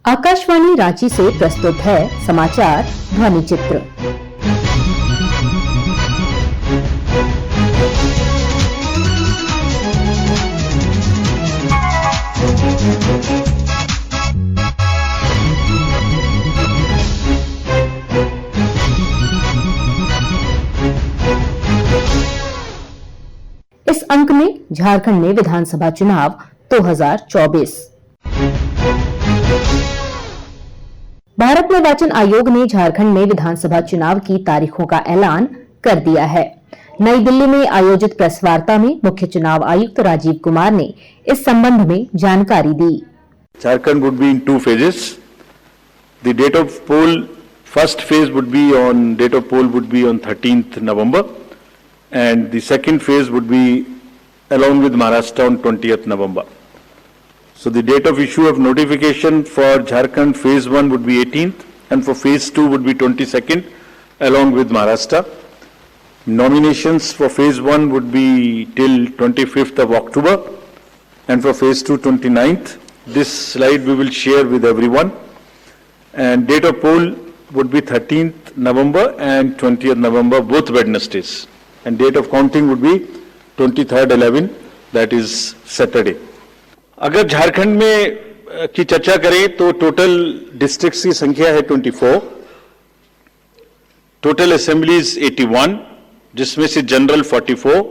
आकाशवाणी रांची से प्रस्तुत है समाचार ध्वनि चित्र। इस अंक में झारखंड में विधानसभा चुनाव 2024। भारत निर्वाचन आयोग ने झारखंड में विधानसभा चुनाव की तारीखों का ऐलान कर दिया है। नई दिल्ली में आयोजित प्रेस वार्ता में मुख्य चुनाव आयुक्त राजीव कुमार ने इस संबंध में जानकारी दी। Jharkhand would be in two phases. The date of poll, first phase would be on 13th November, and the second phase would be along with Maharashtra on 20th November. So the date of issue of notification for Jharkhand phase 1 would be 18th and for phase 2 would be 22nd along with Maharashtra. Nominations for phase 1 would be till 25th of October and for phase 2 29th. This slide we will share with everyone. And date of poll would be 13th November and 20th November, both Wednesdays. And date of counting would be 23rd 11, that is Saturday. अगर झारखंड में की चर्चा करें तो total districts की संख्या है 24, total assemblies 81, जिसमें से जनरल 44,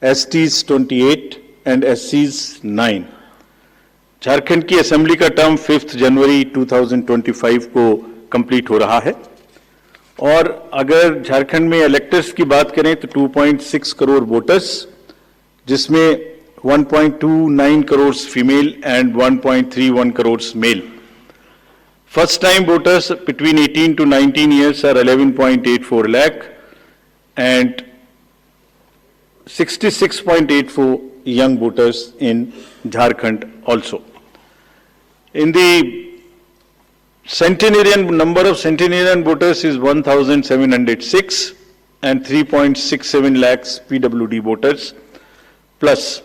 एसटीज 28 एंड एससीज 9। झारखंड की असेंबली का टर्म 5 जनवरी 2025 को कंप्लीट हो रहा है। और अगर झारखंड में इलेक्टर्स की बात करें तो 2.6 करोड़ वोटर्स, जिसमें 1.29 crores female and 1.31 crores male. First time voters between 18 to 19 years are 11.84 lakh and 66.84 young voters in Jharkhand also. In the centenarian, number of centenarian voters is 1,706 and 3.67 lakhs PWD voters plus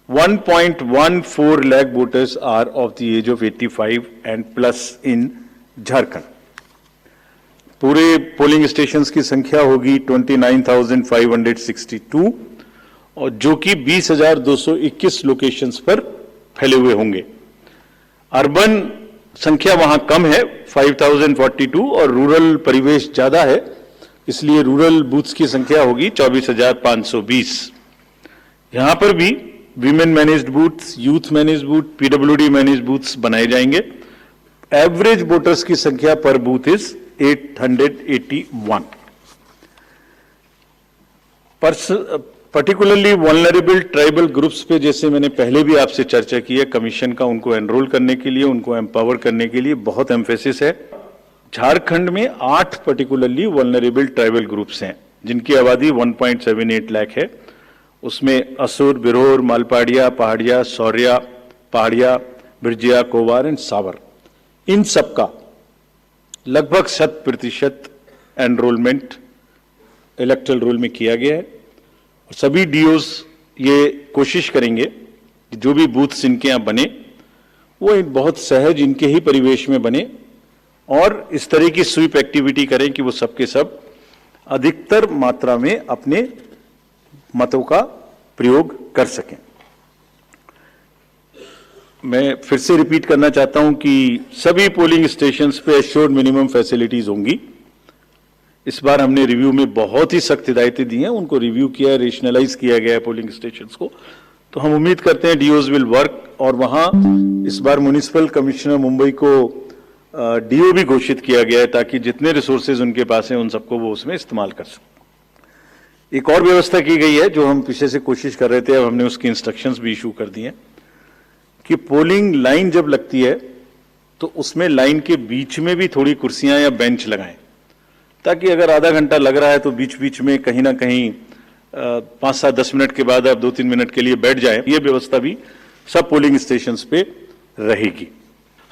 1.14 lakh voters are of the age of 85 and plus in Jharkhand. पूरे polling stations की संख्या होगी 29,562 और जो कि 20,221 locations पर फैले हुए होंगे। अर्बन संख्या वहां कम है 5,042 और रूरल परिवेश ज्यादा है, इसलिए रूरल बूथ्स की संख्या होगी 24,520। यहां पर भी women managed booths, youth managed booth, PWD managed booths बनाए जाएंगे। एवरेज वोटर्स की संख्या पर booth is 881। Particularly vulnerable tribal groups पे जैसे मैंने पहले भी आपसे चर्चा की है, कमीशन का उनको एनरोल करने के लिए, उनको एम्पावर करने के लिए बहुत एम्फेसिस है। झारखंड में 8 पर्टिकुलरली वल्नरेबल ट्राइबल ग्रुप्स हैं जिनकी आबादी 1.78 लाख है। उसमें असुर, बिरोर, मालपाड़िया, पहाड़िया, सौर्या, पहाड़िया, बिरजिया, कोवार एंड सावर, इन सबका लगभग 100% एनरोलमेंट इलेक्टरल रोल में किया गया है। और सभी डीओज ये कोशिश करेंगे कि जो भी बूथ्स इनके यहाँ बने वो बहुत सहज इनके ही परिवेश में बने और इस तरह की स्वीप एक्टिविटी करें कि वो सबके सब अधिकतर मात्रा में अपने मतों का प्रयोग कर सकें। मैं फिर से रिपीट करना चाहता हूं कि सभी पोलिंग स्टेशंस पे एश्योर्ड मिनिमम फैसिलिटीज होंगी। इस बार हमने रिव्यू में बहुत ही सख्त हिदायतें दी हैं, उनको रिव्यू किया, रेशनलाइज किया गया है पोलिंग स्टेशंस को। तो हम उम्मीद करते हैं डीओज विल वर्क और वहां इस बार म्युनिसिपल कमिश्नर मुंबई को डीओ भी घोषित किया गया है ताकि जितने रिसोर्सेज उनके पास हैं उन सबको वो उसमें इस्तेमाल कर सकें। एक और व्यवस्था की गई है जो हम पीछे से कोशिश कर रहे थे, अब हमने उसकी इंस्ट्रक्शंस भी इशू कर दिए कि पोलिंग लाइन जब लगती है तो उसमें लाइन के बीच में भी थोड़ी कुर्सियां या बेंच लगाएं ताकि अगर आधा घंटा लग रहा है तो बीच बीच में कहीं ना कहीं 5-7-10 मिनट के बाद आप 2-3 मिनट के लिए बैठ जाएं। ये व्यवस्था भी सब पोलिंग स्टेशंस पे रहेगी।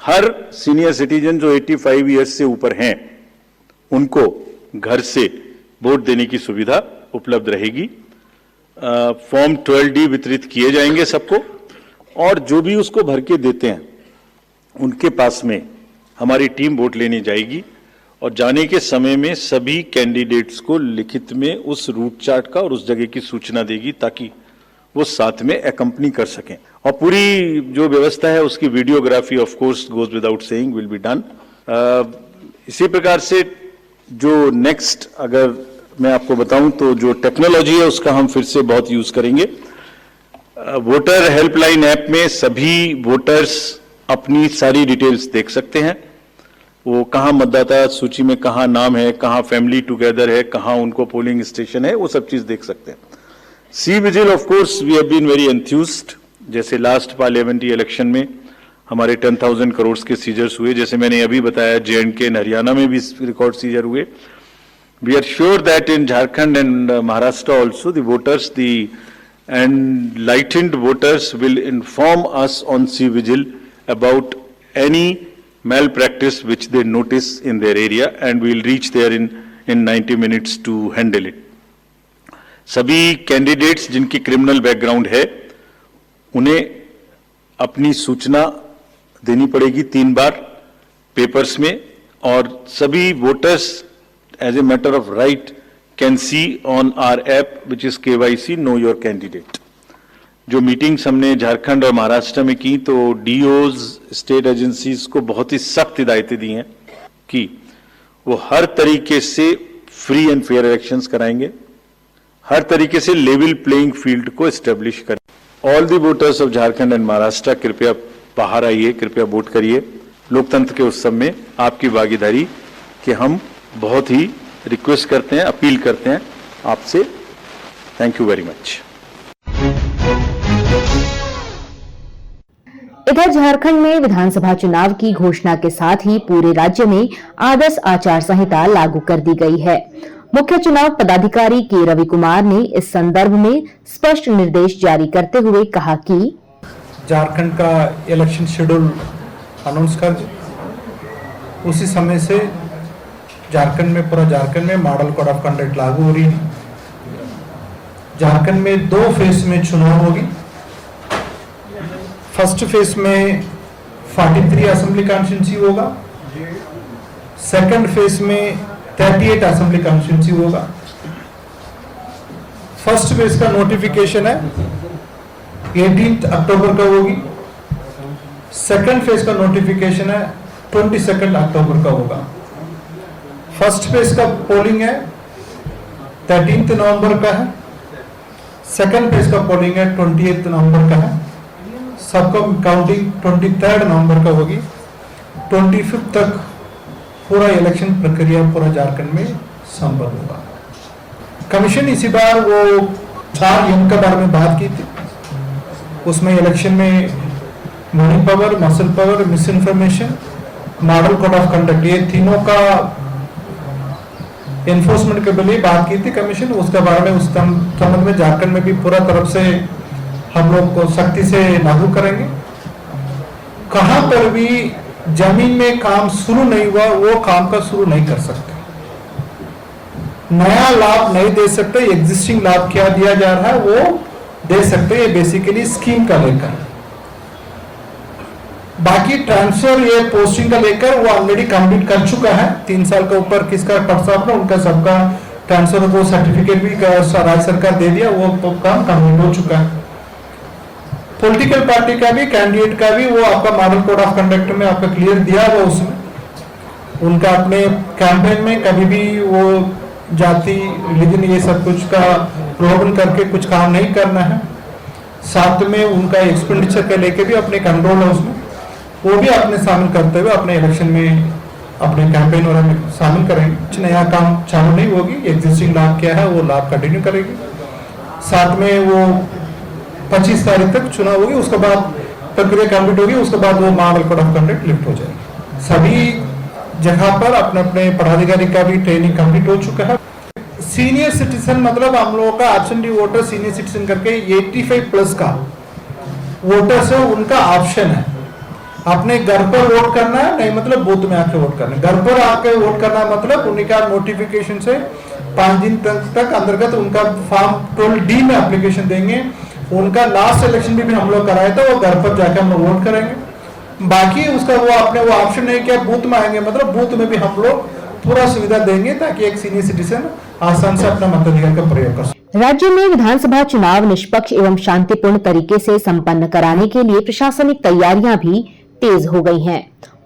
हर सीनियर सिटीजन जो 85 ईयर्स से ऊपर हैं उनको घर से वोट देने की सुविधा उपलब्ध रहेगी। फॉर्म 12D वितरित किए जाएंगे सबको और जो भी उसको भर के देते हैं उनके पास में हमारी टीम वोट लेने जाएगी और जाने के समय में सभी कैंडिडेट्स को लिखित में उस रूट चार्ट का और उस जगह की सूचना देगी ताकि वो साथ में एकम्पनी कर सकें। और पूरी जो व्यवस्था है उसकी videography of course goes without saying will be done. इसी प्रकार से जो नेक्स्ट अगर मैं आपको बताऊं तो जो टेक्नोलॉजी है उसका हम फिर से बहुत यूज करेंगे। वोटर हेल्पलाइन ऐप में सभी वोटर्स अपनी सारी डिटेल्स देख सकते हैं। वो कहाँ मतदाता सूची में कहाँ नाम है, कहाँ फैमिली टुगेदर है, कहाँ उनको पोलिंग स्टेशन है, वो सब चीज देख सकते हैं। C vigil of course we have been very enthused. जैसे लास्ट पार्लियामेंट्री इलेक्शन में हमारे 10,000 करोड़ के सीजर्स हुए, जैसे मैंने अभी बताया J&K हरियाणा में भी रिकॉर्ड सीजर हुए। We are sure that in Jharkhand and Maharashtra also the voters the enlightened voters will inform us on C Vigil about any malpractice which they notice in their area and we will reach there in 90 minutes to handle it. सभी candidates जिनकी criminal background है उन्हें अपनी सूचना देनी पड़ेगी 3 बार papers में, और सभी voters as a matter of right can see on our app which is KYC Know Your Candidate। जो मीटिंग्स हमने झारखंड और महाराष्ट्र में की तो डीओज स्टेट एजेंसीज को बहुत ही सख्त हिदायतें दी हैं कि वो हर तरीके से फ्री एंड फेयर इलेक्शंस कराएंगे, हर तरीके से लेवल प्लेइंग फील्ड को एस्टेब्लिश करें। All the voters of Jharkhand and Maharashtra कृपया बाहर आइए, कृपया वोट करिए। लोकतंत्र के उत्सव में आपकी भागीदारी कि हम बहुत ही रिक्वेस्ट करते हैं, अपील करते हैं आपसे। Thank you very much. इधर झारखंड में विधानसभा चुनाव की घोषणा के साथ ही पूरे राज्य में आदर्श आचार संहिता लागू कर दी गई है। मुख्य चुनाव पदाधिकारी के रवि कुमार ने इस संदर्भ में स्पष्ट निर्देश जारी करते हुए कहा कि झारखंड का इलेक्शन शेड्यूल अनाउंस कर उसी समय से झारखंड में, पूरा झारखंड में मॉडल कोड ऑफ कंडक्ट लागू हो रही है। झारखंड में 2 फेज में चुनाव होगी। फर्स्ट फेज में 43 असेंबली कॉन्स्टिट्यूंसी होगा, सेकंड फेज में 38 असेंबली कॉन्स्टिट्यूंसी होगा। फर्स्ट फेज का नोटिफिकेशन है 18 अक्टूबर का होगी, सेकंड फेज का नोटिफिकेशन है 22 अक्टूबर का होगा। फर्स्ट फेज का पोलिंग है 13 नवंबर का है, सेकंड फेज का पोलिंग है 28 नवंबर का है। सबका काउंटिंग 23 नवंबर का होगी। 25 तक पूरा इलेक्शन प्रक्रिया पूरा झारखंड में संपन्न होगा। कमीशन इसी बार वो 4 एम के बारे में बात की थी। उसमें इलेक्शन में money power, muscle power, miss information, model code of conduct, ये तीनों का एनफोर्समेंट के लिए बात की थी कमीशन। उसके बारे में उस संबंध में झारखंड में भी पूरा तरफ से हम लोग को सख्ती से लागू करेंगे। कहां पर भी जमीन में काम शुरू नहीं हुआ वो काम का शुरू नहीं कर सकते, नया लाभ नहीं दे सकते। एग्जिस्टिंग लाभ क्या दिया जा रहा है वो दे सकते हैं, बेसिकली स्कीम का लेकर। बाकी ट्रांसफर ये पोस्टिंग का लेकर वो ऑलरेडी कंप्लीट कर चुका है। 3 साल के ऊपर किसका पड़ता उनका सबका ट्रांसफर को सर्टिफिकेट भी राज्य सरकार दे दिया, वो काम कंप्लीट हो चुका है। पॉलिटिकल पार्टी का भी, कैंडिडेट का भी वो आपका मॉडल कोड ऑफ कंडक्ट में आपका क्लियर दिया हुआ, उसमें उनका अपने कैंपेन में कभी भी वो जाति रिलीजन ये सब कुछ का प्रलोभन करके कुछ काम नहीं करना है। साथ में उनका एक्सपेंडिचर के लेके भी अपने कंट्रोल है, उसमें वो भी अपने शामिल करते हुए अपने इलेक्शन में अपने कैंपेन और में शामिल करेंगे। कुछ नया काम चालू नहीं होगी, एग्जिस्टिंग लाभ क्या है वो लाभ कंटिन्यू करेगी। साथ में वो 25 तारीख तक चुनाव होगी, उसके बाद प्रक्रिया कंप्लीट होगी, उसके बाद वो model code of conduct lift हो जाएगी। सभी जगह पर अपने अपने पदाधिकारी का भी ट्रेनिंग कंप्लीट हो चुका है। सीनियर सिटीजन मतलब हम लोगों का एब्सेंटी वोटर सीनियर सिटीजन करके 85+ का वोटर्स है, उनका ऑप्शन है अपने घर पर वोट करना है, नहीं मतलब बूथ में आके वोट करना है। घर पर आके वोट करना मतलब उनका नोटिफिकेशन से 5 दिन तक अंतर्गत उनका फॉर्म 12D में एप्लीकेशन देंगे। उनका लास्ट इलेक्शन भी हम लोग कराए थे, वो घर पर जाकर हम लोग वोट करेंगे। बाकी उसका वो आपने वो ऑप्शन नहीं किया, बूथ में आएंगे मतलब बूथ में भी हम लोग पूरा सुविधा देंगे ताकि एक सीनियर सिटीजन आसान से अपना मताधिकार का प्रयोग कर सके। राज्य में विधानसभा चुनाव निष्पक्ष एवं शांतिपूर्ण तरीके से संपन्न कराने के लिए प्रशासनिक तैयारियां भी तेज हो गई हैं।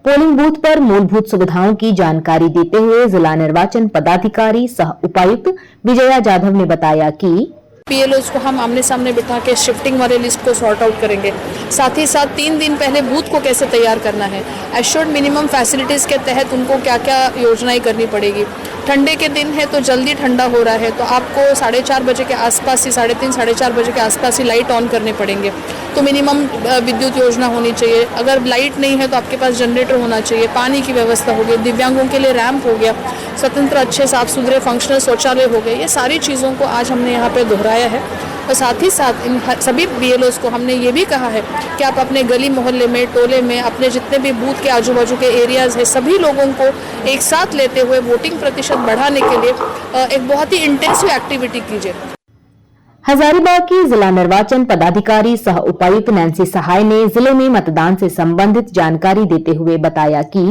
पोलिंग बूथ पर मूलभूत सुविधाओं की जानकारी देते हुए जिला निर्वाचन पदाधिकारी सह उपायुक्त विजया जाधव ने बताया कि पीएलओज को हम आमने सामने बिठा के शिफ्टिंग वाले लिस्ट को सॉर्ट आउट करेंगे। साथ ही साथ 3 दिन पहले बूथ को कैसे तैयार करना है, एश्योर्ड मिनिमम फैसिलिटीज़ के तहत उनको क्या क्या योजनाएं करनी पड़ेगी। ठंडे के दिन है तो जल्दी ठंडा हो रहा है तो आपको 4:30 बजे के आसपास ही 3:30 साढ़े 4 बजे के आसपास ही लाइट ऑन करने पड़ेंगे। तो मिनिमम विद्युत योजना होनी चाहिए। अगर लाइट नहीं है तो आपके पास जनरेटर होना चाहिए, पानी की व्यवस्था हो गई, दिव्यांगों के लिए रैंप हो गया, स्वतंत्र अच्छे साफ सुथरे फंक्शनल शौचालय हो गए। ये सारी चीज़ों को आज हमने यहाँ पे दोहराया है। और साथ ही साथ इन सभी बीएलओज को हमने ये भी कहा है कि आप अपने गली मोहल्ले में, टोले में, अपने जितने भी बूथ के आजू बाजू के एरियाज है, सभी लोगों को एक साथ लेते हुए वोटिंग प्रतिशत बढ़ाने के लिए एक बहुत ही इंटेंसिव एक्टिविटी कीजिए। हजारीबाग की जिला निर्वाचन पदाधिकारी सह उपायुक्त नैन्सी सहाय ने जिले में मतदान से संबंधित जानकारी देते हुए बताया कि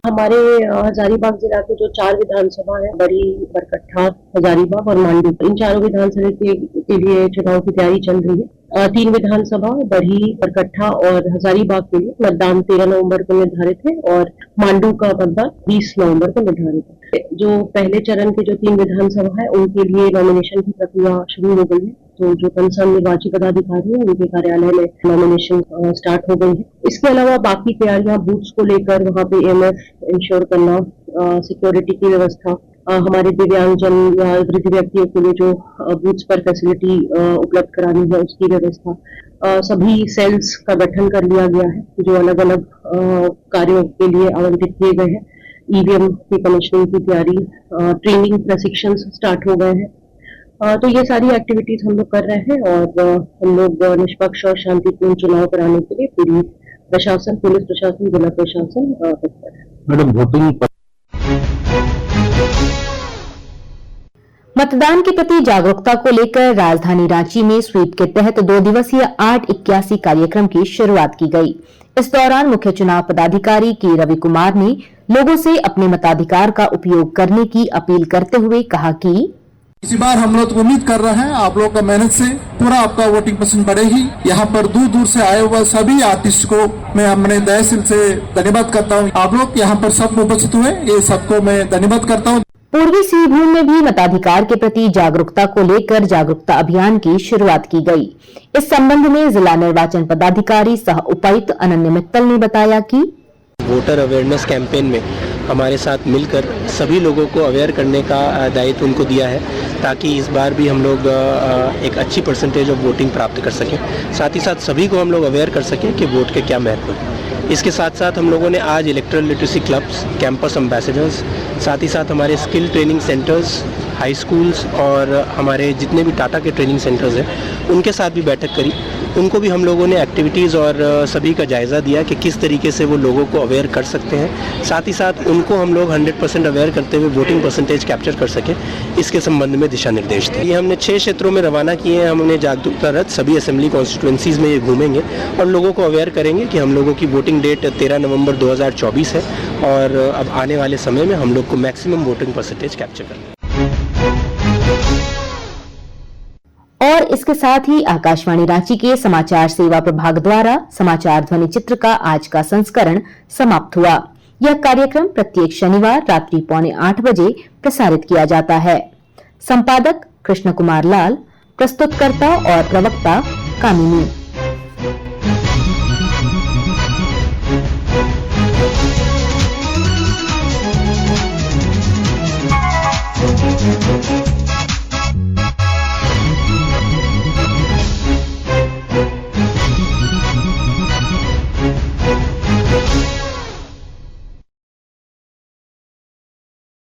हमारे हजारीबाग जिला के जो 4 विधानसभा है, बड़ी, बरकट्ठा, हजारीबाग और मांडू, इन चारों विधानसभा के लिए चुनाव की तैयारी चल रही है। 3 विधानसभा बड़ी, बरकट्ठा और हजारीबाग के लिए मतदान 13 नवंबर को निर्धारित है और मांडू का मतदान 20 नवंबर को निर्धारित है। जो पहले चरण के जो 3 विधानसभा है उनके लिए नॉमिनेशन की प्रक्रिया शुरू हो गई है। तो जो कंसर्न निर्वाची पदाधिकारी है उनके कार्यालय में नॉमिनेशन स्टार्ट हो गई है। इसके अलावा बाकी तैयारियां बूथ्स को लेकर वहाँ पे एमएफ इंश्योर करना, सिक्योरिटी की व्यवस्था, हमारे दिव्यांगजन या वृद्ध व्यक्तियों के लिए जो बूथ्स पर फैसिलिटी उपलब्ध करानी है उसकी व्यवस्था, सभी सेल्स का गठन कर लिया गया है जो अलग अलग कार्यों के लिए आवंटित किए गए हैं। ईवीएम की कमीशनिंग की तैयारी, ट्रेनिंग प्रशिक्षण स्टार्ट हो गए हैं। तो ये सारी एक्टिविटीज हम लोग कर रहे हैं और हम लोग निष्पक्ष और शांतिपूर्ण चुनाव कराने के लिए पूरी प्रशासन, पुलिस प्रशासन, जिला प्रशासन तत्पर है। मैडम, वोटिंग मतदान के प्रति जागरूकता को लेकर राजधानी रांची में स्वीप के तहत 2 दिवसीय 881 कार्यक्रम की शुरुआत की गई। इस दौरान मुख्य चुनाव पदाधिकारी के रवि कुमार ने लोगों से अपने मताधिकार का उपयोग करने की अपील करते हुए कहा कि इसी बार हम लोग उम्मीद कर रहे हैं आप लोग का मेहनत से पूरा आपका वोटिंग परसेंट बढ़ेगी। यहाँ पर दूर दूर से आए हुए सभी आर्टिस्ट को मैं अपने तहे दिल से धन्यवाद करता हूँ। आप लोग यहाँ पर सब उपस्थित हुए, ये सबको मैं धन्यवाद करता हूँ। पूर्वी सिंहभूम में भी मताधिकार के प्रति जागरूकता को लेकर जागरूकता अभियान की शुरुआत की गई। इस संबंध में जिला निर्वाचन पदाधिकारी सह उपायुक्त अनन्य मित्तल ने बताया कि वोटर अवेयरनेस कैंपेन में हमारे साथ मिलकर सभी लोगों को अवेयर करने का दायित्व उनको दिया है ताकि इस बार भी हम लोग एक अच्छी परसेंटेज ऑफ वोटिंग प्राप्त कर सकें। साथ ही साथ सभी को हम लोग अवेयर कर सकें कि वोट के क्या महत्व है। इसके साथ साथ हम लोगों ने आज electoral literacy clubs, campus ambassadors, साथ ही साथ हमारे skill training centres, high schools और हमारे जितने भी टाटा के ट्रेनिंग सेंटर्स हैं उनके साथ भी बैठक करी। उनको भी हम लोगों ने एक्टिविटीज़ और सभी का जायज़ा दिया कि किस तरीके से वो लोगों को अवेयर कर सकते हैं। साथ ही साथ उनको हम लोग 100% अवेयर करते हुए वोटिंग परसेंटेज कैप्चर कर सकें, इसके संबंध में दिशा निर्देश थे। ये हमने 6 क्षेत्रों में रवाना किए हैं। हमने जागरूकता रथ सभी असेंबली कॉन्स्टिट्यूएंसीज़ में ये घूमेंगे और लोगों को अवेयर करेंगे कि हम लोगों की वोटिंग डेट 13 नवंबर 2024 है और अब आने वाले समय में हम लोग को मैक्सिमम वोटिंग परसेंटेज कैप्चर करना है। और इसके साथ ही आकाशवाणी रांची के समाचार सेवा प्रभाग द्वारा समाचार ध्वनि चित्र का आज का संस्करण समाप्त हुआ। यह कार्यक्रम प्रत्येक शनिवार रात्रि 7:45 बजे प्रसारित किया जाता है। संपादक कृष्ण कुमार लाल, प्रस्तुतकर्ता और प्रवक्ता कामिनी।